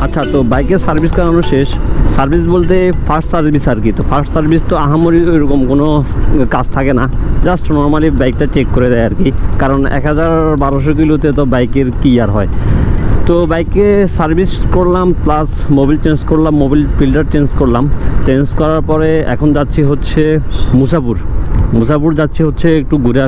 আচ্ছা, তো বাইকের সার্ভিস করানো শেষ। সার্ভিস বলতে ফার্স্ট সার্ভিস আর কি। তো ফার্স্ট সার্ভিস তো আহামরি ওইরকম কোনো কাজ থাকে না, জাস্ট নর্মালি বাইকটা চেক করে দেয় আর কি। কারণ 1200 কিলোতে তো বাইকের কী আর হয়। তো বাইকে সার্ভিস করলাম, প্লাস মোবিল চেঞ্জ করলাম, মোবিল ফিল্টার চেঞ্জ করলাম। চেঞ্জ করার পরে এখন যাচ্ছি হচ্ছে মুসাপুর যাচ্ছি হচ্ছে একটু ঘুরে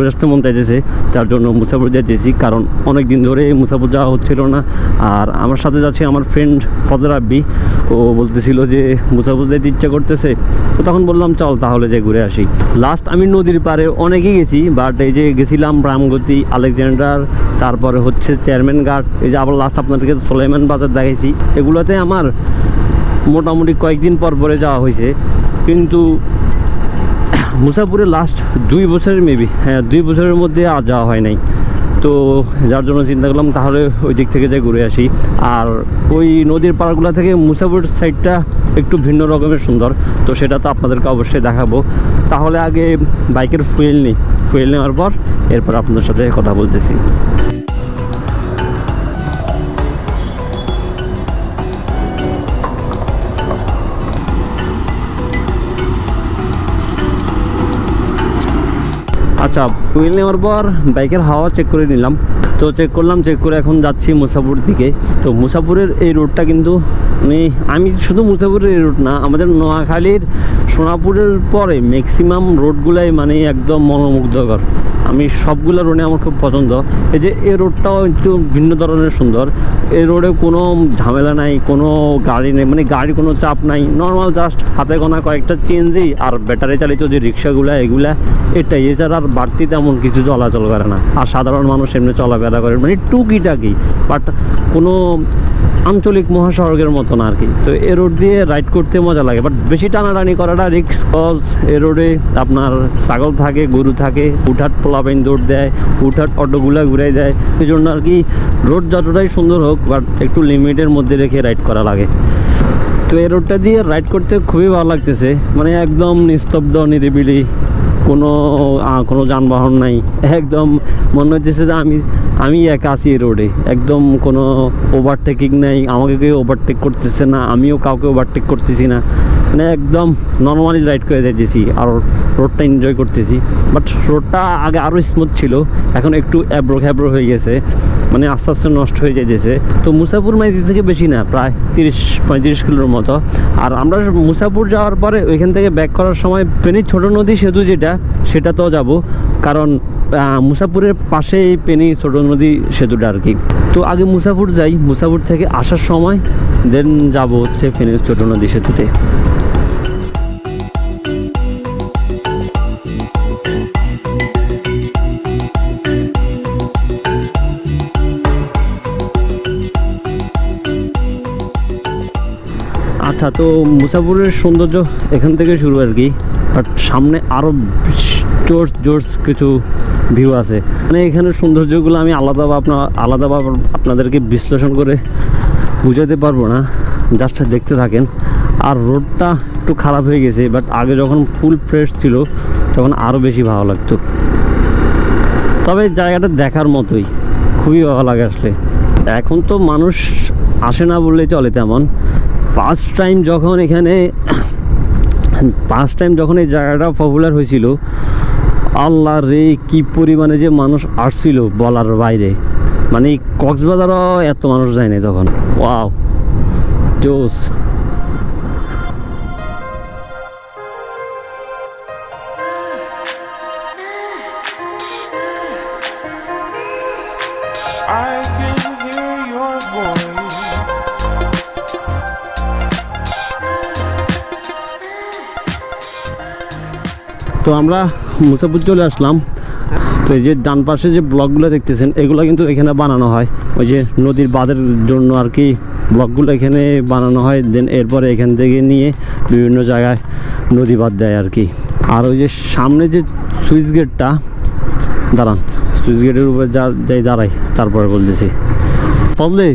আসতে মন চাইতেছে, যার জন্য মুসাপুর যাচ্ছি। কারণ অনেক দিন ধরে মুসাপুর যাওয়া হচ্ছিল না। আর আমার সাথে যাচ্ছে আমার ফ্রেন্ড ফজর আব্বি, ও বলতেছিল যে মুসাপুর যেতে ইচ্ছা করতেছে। তো তখন বললাম চল তাহলে যে ঘুরে আসি। লাস্ট আমি নদীর পাড়ে অনেকেই গেছি, বাট এই যে গেছিলাম রামগতি, আলেকজান্ডার, তারপরে হচ্ছে চেয়ারম্যান ঘাট, এই যে আবার লাস্ট আপনাদেরকে সুলাইমান বাজার দেখাইছি। এগুলোতে আমার মোটামুটি কয়েকদিন পর পরে যাওয়া হয়েছে। কিন্তু মুসাপুরে লাস্ট 2 বছরের হ্যাঁ 2 বছরের মধ্যে আর যাওয়া হয় নাই। তো যার জন্য চিন্তা করলাম তাহলে ওই দিক থেকে যাই ঘুরে আসি। আর ওই নদীর পাড়গুলো থেকে মুসাপুর সাইডটা একটু ভিন্ন রকমের সুন্দর, তো সেটা তো আপনাদেরকে অবশ্যই দেখাবো। তাহলে আগে বাইকের ফুয়েল নেওয়ার পর এরপর আপনাদের সাথে কথা বলতেছি। আচ্ছা, ফুয়েল নেওয়ার পর বাইকের হাওয়া চেক করে নিলাম। তো চেক করে এখন যাচ্ছি মুসাপুর দিকে। তো মুসাপুরের এই রোডটা কিন্তু মানে আমি শুধু মুসাপুরের এই রোড না, আমাদের নোয়াখালীর সোনাপুরের পরে ম্যাক্সিমাম রোডগুলাই মানে একদম মনোমুগ্ধকর। আমি সবগুলো রোডে আমার খুব পছন্দ। এই যে এই রোডটাও একটু ভিন্ন ধরনের সুন্দর। এই রোডে কোনো ঝামেলা নাই, কোনো গাড়ি নেই, মানে গাড়ির কোনো চাপ নাই। নর্মাল জাস্ট হাতে গোনা কয়েকটা চেঞ্জই, আর ব্যাটারি চালিত যে রিক্সাগুলো এগুলা, এটাই। এছাড়া আর বাড়তি তেমন কিছু চলাচল করে না। আর সাধারণ মানুষ এমনি চলাফেরা করে, মানে টুকিটাকি, বাট কোনো আঞ্চলিক মহাসড়কের মতো না আর কি। তো এ রোড দিয়ে রাইড করতে মজা লাগে, বাট বেশি টানাটানি করাটা রিক্স। কজ এ রোডে আপনার ছাগল থাকে, গরু থাকে, উঠাট পোলাপাইন দৌড় দেয়, উঠাট অটোগুলা ঘুরাই দেয়। এই জন্য আর কি রোড যতটাই সুন্দর হোক, বাট একটু লিমিটের মধ্যে রেখে রাইড করা লাগে। তো এই রোডটা দিয়ে রাইড করতে খুবই ভালো লাগতেছে, মানে একদম নিস্তব্ধ, নিরিবিলি, কোনো যানবাহন নাই। একদম মনে হচ্ছে যে আমি একা আছি এই রোডে। একদম কোনো ওভারটেকিং নাই, আমাকে কেউ ওভারটেক করতেছে না, আমিও কাউকে ওভারটেক করতেছি না। মানে একদম নর্মালি রাইড করে যাইতেছি আর রোডটা এনজয় করতেছি। বাট রোডটা আগে আরও স্মুথ ছিল, এখন একটু অ্যাব্রো হয়ে গেছে, মানে আস্তে আস্তে নষ্ট হয়ে যাইতেছে। তো মুসাপুর মাইতি থেকে বেশি না, প্রায় 30-35 কিলোর মতো। আর আমরা মুসাপুর যাওয়ার পরে ওইখান থেকে ব্যাক করার সময় ফেনীর ছোটো নদী সেতু সেটাতেও যাব, কারণ মুসাপুরের পাশেই ফেনী ছোটো নদী সেতুটা আর কি। তো আগে মুসাপুর যাই, মুসাপুর থেকে আসার সময় দেন যাব হচ্ছে ফেনীর ছোটো নদী সেতুতে। আচ্ছা, তো মুসাপুরের সৌন্দর্য এখান থেকে শুরু আর কি, বাট সামনে আরও জোর কিছু ভিউ আছে। মানে এখানের সৌন্দর্যগুলো আমি আলাদাভাবে আপনাদেরকে বিশ্লেষণ করে বুঝাতে পারবো না, জাস্ট দেখতে থাকেন। আর রোডটা একটু খারাপ হয়ে গেছে, বাট আগে যখন ফুল ফ্রেশ ছিল তখন আরও বেশি ভালো লাগতো। তবে জায়গাটা দেখার মতোই, খুবই ভালো লাগে আসলে। এখন তো মানুষ আসে না বললেই চলে তেমন। ফার্স্ট টাইম যখন এই জায়গাটা পপুলার হয়েছিল, আল্লাহ রে কি পরিমাণে যে মানুষ আসছিল বলার বাইরে। মানে কক্সবাজারও এত মানুষ যায় না তখন। ওয়াও, জোস। তো আমরা মুসাপুর চলে আসলাম। তো এই যে ডান পাশে যে ব্লকগুলো দেখতেছেন, এগুলো কিন্তু এখানে বানানো হয় ওই যে নদীর বাঁধের জন্য আর কি, ব্লকগুলো এখানে বানানো হয়, দেন এরপরে এখান থেকে নিয়ে বিভিন্ন জায়গায় নদী বাদ দেয় আর কি। আর ওই যে সামনে যে সুইচ গেটটা, দাঁড়ান সুইচ গেটের উপরে যাই দাঁড়াই তারপরে বলতেছি। ফলে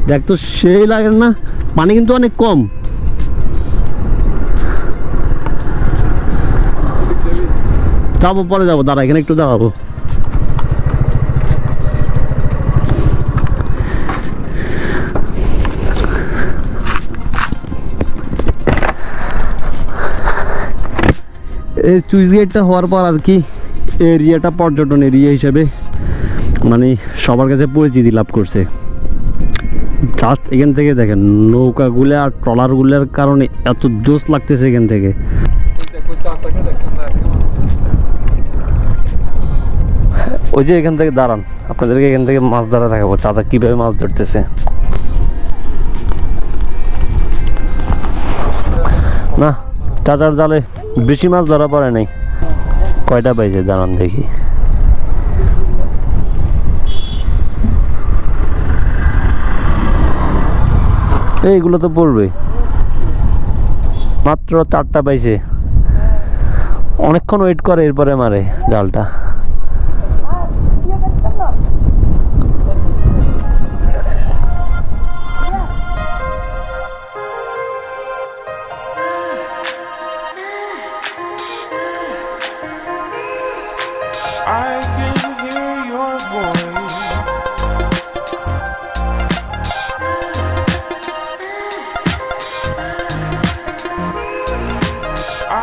দেখ তো সেই লাগে না, পানি কিন্তু অনেক কম। যাবো পরে যাবো, দাঁড়া এখানে একটু দাঁড়াবো। এই সুইচ গেটটা হওয়ার পর আর কি এরিয়াটা পর্যটন এরিয়া হিসেবে মানে সবার কাছে পরিচিতি লাভ করছে। জাস্ট এখান থেকে দেখেন নৌকাগুলো আর ট্রলারগুলোর কারণে এত জোশ লাগতেছে এখান থেকে। ওই যে এখান থেকে দাঁড়ান, আপনাদেরকে এখান থেকে মাছ ধরা দেখাবো, চাচা কিভাবে মাছ ধরতেছে। না চাচার জালে বেশি মাছ ধরা পড়ে নাই। কয়টা পাইছে দাঁড়ান দেখি। এইগুলো তো পড়বে, মাত্র 4টা পাইছে। অনেকক্ষণ ওয়েট করে এরপরে মারে জালটা। I can hear your voice.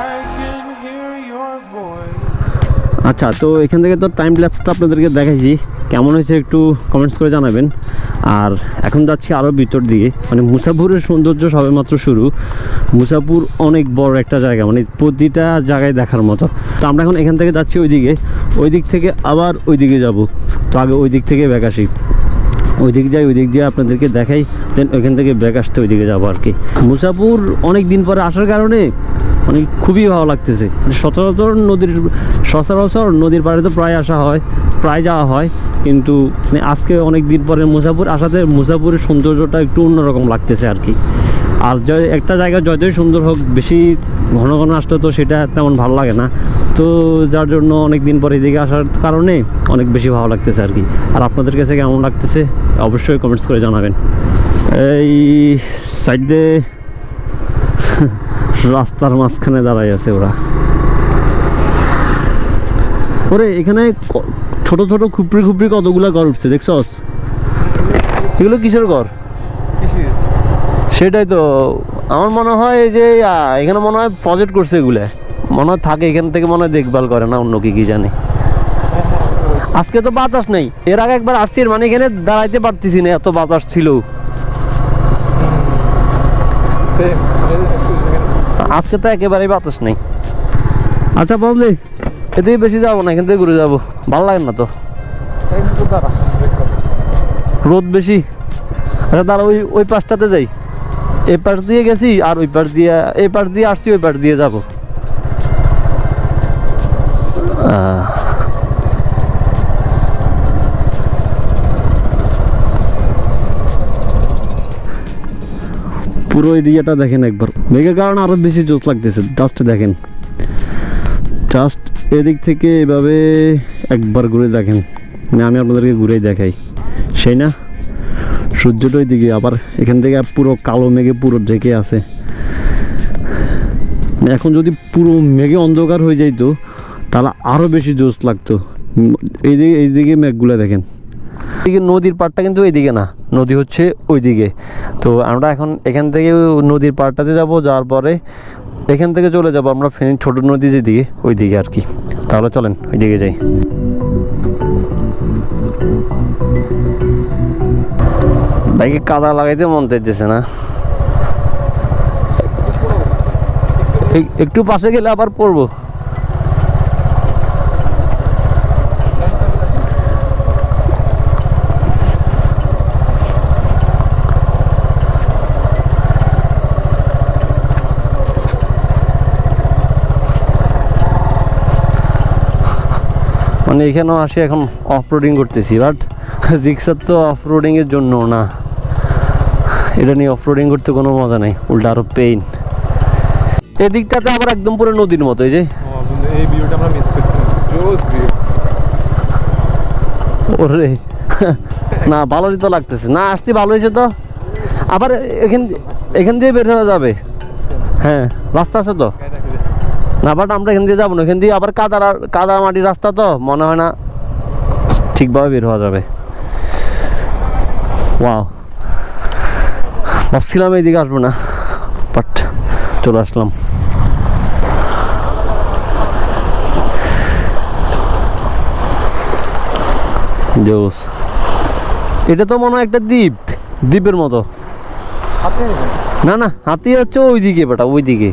I can hear your voice. আচ্ছা, তো এখান থেকে তো টাইম ল্যাপসটা আপনাদেরকে দেখাইছি, কেমন হয়েছে একটু কমেন্টস করে জানাবেন। আর এখন যাচ্ছি আরও ভিতর দিকে, মানে মুসাপুরের সৌন্দর্য সবেমাত্র শুরু। মুসাপুর অনেক বড় একটা জায়গা, মানে প্রতিটা জায়গায় দেখার মতো। তো আমরা এখন এখান থেকে যাচ্ছি ওইদিকে, ওই দিক থেকে আবার ওই দিকে যাব। তো আগে ওই দিক থেকে ব্যাক আসি, ওই দিক যাই, ওই দিক দিয়ে আপনাদেরকে দেখাই, দেন ওইখান থেকে ব্যাক আসতে ওই দিকে যাবো আর কি। মুসাপুর অনেক দিন পরে আসার কারণে মানে খুবই ভালো লাগতেছে। মানে সচরাচর নদীর পাড়ে তো প্রায় আসা হয়, প্রায় যাওয়া হয়, কিন্তু মানে আজকে অনেক দিন পরে মুসাপুর আসাতে মুসাপুরের সৌন্দর্যটা একটু অন্যরকম লাগতেছে আর কি। আর একটা জায়গা যতই সুন্দর হোক, বেশি ঘন ঘন আসলে তো সেটা তেমন ভালো লাগে না। তো যার জন্য অনেক দিন পরে এদিকে আসার কারণে অনেক বেশি ভালো লাগতেছে আর কি। আর আপনাদের কাছে কেমন লাগতেছে অবশ্যই কমেন্টস করে জানাবেন। এই সাইড দিয়ে রাস্তার মাঝখানে দাঁড়াই আছে ওরা। ওরে এখানে ছোট ছোট খুপড়ি খুপড়ি কতগুলা ঘর উঠছে দেখছস? এগুলো কিসের ঘর? সেটাই তো আমার মনে হয় যে এখানে মনে হয় প্রজেক্ট করছে, এগুলো মনে হয় থাকে এখান থেকে, মনে হয় দেখভাল করে না অন্য কি জানে। আজকে তো বাতাস নেই, এর আগে একবার আসছি, মানে এখানে দাঁড়াইতে পারতেছি না, এত বাতাস ছিল। আজকে তো একেবারেই বাতাস নেই। আচ্ছা বললি এদিকে বেশি যাবো না, এখান থেকে ঘুরে যাবো, ভালো লাগে না তো, রোদ বেশি। আচ্ছা দাঁড়া, ওই পাশটাতে যাই, এই পাশ দিয়ে গেছি আর ওই পাশ দিয়ে, এই পাশ দিয়ে আসছি, ওই পাশ দিয়ে যাবো। পুরো এরিয়াটা দেখেন একবার, মেঘের কারণে আরো বেশি জোশ লাগতেছে। জাস্ট দেখেন, জাস্ট এদিক থেকে এভাবে একবার ঘুরে দেখেন, মানে আমি আপনাদেরকে ঘুরেই দেখাই, সেই না সূর্যটা ওই দিকে, আবার এখান থেকে পুরো কালো মেঘে পুরো ঢেকে আছে। এখন যদি পুরো মেঘে অন্ধকার হয়ে যাইতো তাহলে আরও বেশি জোশ লাগতো। এইদিকে মেঘগুলো দেখেন, এদিকে নদীর পাড়টা কিন্তু এইদিকে না, নদী হচ্ছে ওইদিকে। তো আমরা এখন এখান থেকে নদীর পাড়টাতে যাব, যাওয়ার পরে এখান থেকে চলে যাব আমরা ছোট নদী যেদিকে, ওইদিকে আর কি। তাহলে চলেন ওইদিকে যাই। বাইকে কাদা লাগাইতে মন চাইতেছে না, একটু পাশে গেলে আবার পড়বো। মানে এখানেও আসি, এখন অফ রোডিং করতেছি, বাট জিক্সার তো অফ রোডিংয়ের জন্য না, এটা নিয়ে অফরোডিং করতে কোনো মজা নেই, উল্টা আরো পেইন। এদিকটাতে আবার একদম পুরো নদীর মতো, এই যে এই ভিউটা আমরা মিস করছি, জোস ভিউ। ওরে না ভালোই তো লাগতেছে, না আসতে ভালো হয়েছে তো। আবার এখান দিয়ে বের হয়ে যাবে, হ্যাঁ রাস্তা আছে তো না, বাট আমরা এখান দিয়ে যাবো না, এখান দিয়ে আবার কাদা মাটির রাস্তা তো, মনে হয় না ঠিকভাবে বের হওয়া যাবে। ওয়াও, ভাবছিলাম এইদিকে আসবো না, বাট চলে আসলাম। জোস, এটা তো মনে হয় একটা দ্বীপের মতো। না না, হাতি হচ্ছে ওইদিকে বেটা, ওইদিকে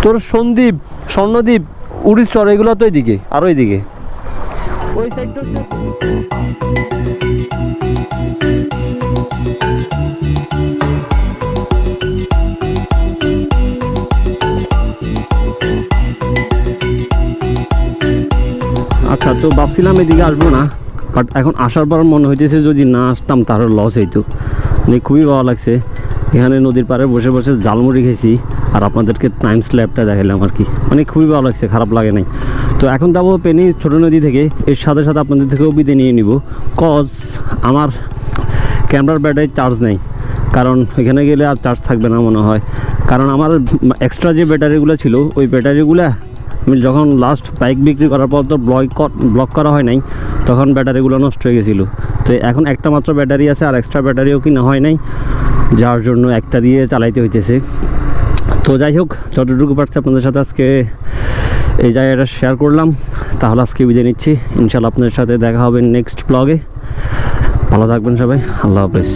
তোর সন্দ্বীপ, স্বর্ণদ্বীপ, উড়িষ্যর, এগুলো তো এইদিকে, আর ওইদিকে ওই সাইডটা হচ্ছে। আচ্ছা, তো ভাবছিলাম এদিকে আসবো না, বাট এখন আসার পর মনে হইতেছে যদি না আসতাম তাহলে লস হইতো। মানে খুবই ভালো লাগছে, এখানে নদীর পাড়ে বসে বসে জালমুড়ি খেয়েছি আর আপনাদেরকে টাইম স্ল্যাবটা দেখালাম আর কি, মানে খুবই ভালো লাগছে, খারাপ লাগে নাই। তো এখন যাবো পেনি ছোটো নদী থেকে, এর সাথে সাথে আপনাদের থেকেও বিদায় নিয়ে নিব, কজ আমার ক্যামেরার ব্যাটারি চার্জ নেই, কারণ এখানে গেলে আর চার্জ থাকবে না মনে হয়, কারণ আমার এক্সট্রা যে ব্যাটারিগুলো ছিল ওই ব্যাটারিগুলো আমি যখন লাস্ট বাইক বিক্রি করার পর তো ব্লক করা হয় নাই, তখন ব্যাটারিগুলো নষ্ট হয়ে গেছিলো। তো এখন একটা মাত্র ব্যাটারি আছে, আর এক্সট্রা ব্যাটারিও কিনা হয় নাই, যার জন্য একটা দিয়ে চালাইতে হইতেছে। তো যাই হোক, যতটুকু পারছি আপনাদের সাথে আজকে এই জায়গাটা শেয়ার করলাম। তাহলে আজকে বিদায় নিচ্ছি, ইনশাল্লাহ আপনাদের সাথে দেখা হবে নেক্সট ব্লগে। ভালো থাকবেন সবাই, আল্লাহ হাফেজ।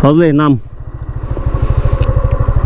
ফজলে নাম।